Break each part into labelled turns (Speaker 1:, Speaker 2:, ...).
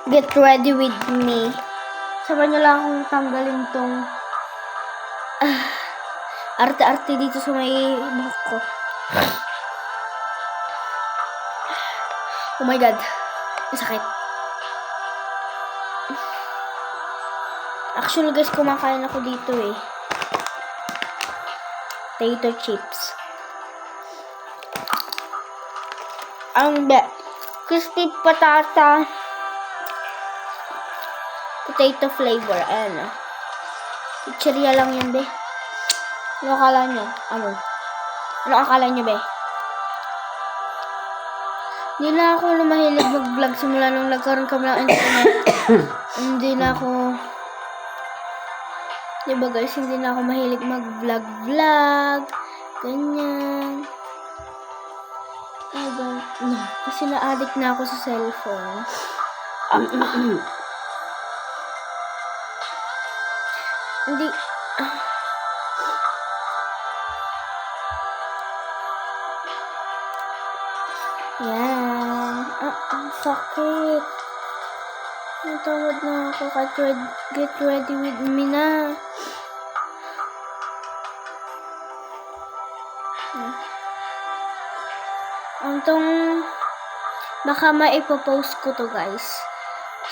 Speaker 1: Get ready with me. Sabahan nyo lang akong tanggalin tong arte-arte dito sa may buhok ko. Oh my god. Masakit. Actually guys, kumakain ako dito eh. Potato chips. Crispy patata. Potato flavor. Ayan o. Chicheria lang yan, be. Ano akala nyo? Ano akala nyo, be? Hindi na ako mahilig mag-vlog simula nung nagkaroon kami ng internet. Hindi na ako... Diba guys, hindi na ako mahilig mag-vlog. Ganyan. I don't know. Kasi na-addict na ako sa cellphone. Hindi... Yan. Ang sakit. Natawad na ako. Get ready with me na. Baka maipopost ko to guys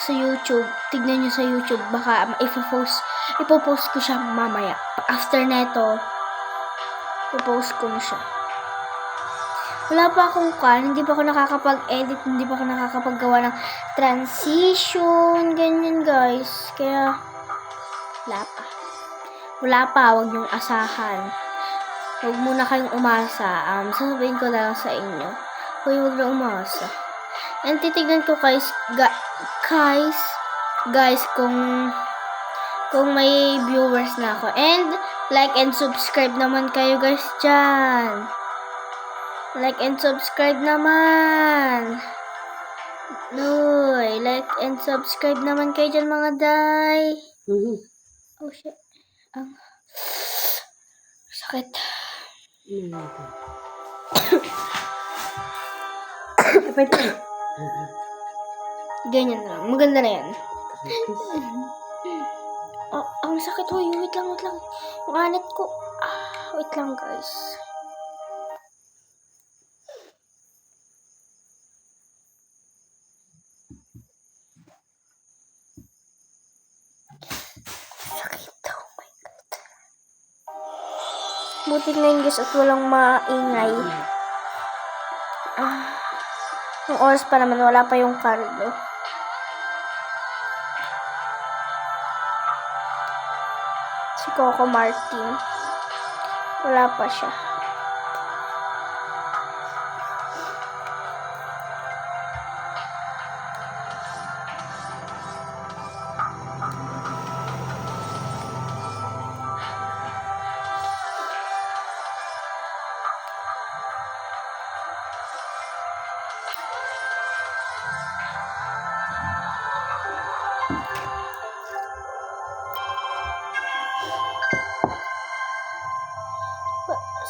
Speaker 1: sa YouTube. Tignan nyo sa YouTube. Baka ipopost ko siya mamaya. After neto, ipopost ko na siya. Wala pa akong hindi pa ako nakakapag-edit, hindi pa ako nakakapaggawa ng transition, ganyan guys. Kaya, wala pa, huwag niyong asahan. Huwag muna kayong umasa. Sasabihin ko na lang sa inyo. Huwag na umasa. And titignan ko guys, kung may viewers na ako. And, like and subscribe naman kayo guys dyan. Like and subscribe naman. Noy, like and subscribe naman kayo dyan mga day. Oh shit. Sakit. Ganyan lang. Maganda na yan. Ang sakit. Hoy, wait lang. Yung anit ko. Wait lang guys. Buti na yung guys at walang maingay. Yung oras pa naman, wala pa yung cardo. Si Coco Martin. Wala pa siya.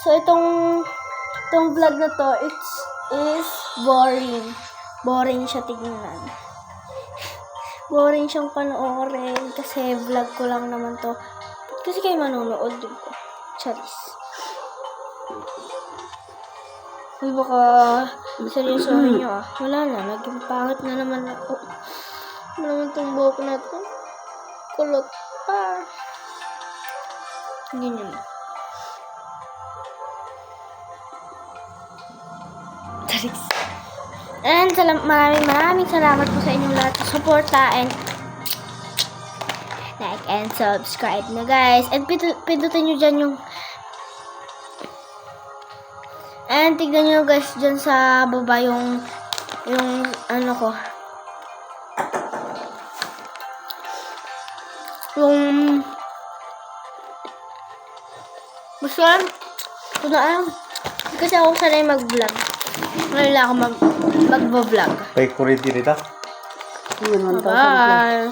Speaker 1: So, itong vlog na to, is boring. Boring siya tignan. Boring siyang panoorin kasi vlog ko lang naman to. Kasi kayo manonood din ko. Charis. Uy, baka seryosohin nyo Wala na, naging pangit na naman ako. Ano naman itong buhok na to? Kulot pa. Ganyan na. And maraming salamat po sa inyong lahat sa suporta and like and subscribe na guys. And pindutin nyo dyan yung and tignan nyo guys dyan sa baba yung ano ko basta ito na kasi ako sanay mag-vlog. Ngayon lang ako mag-vlog.
Speaker 2: Pay ko rin dito.
Speaker 1: Bye.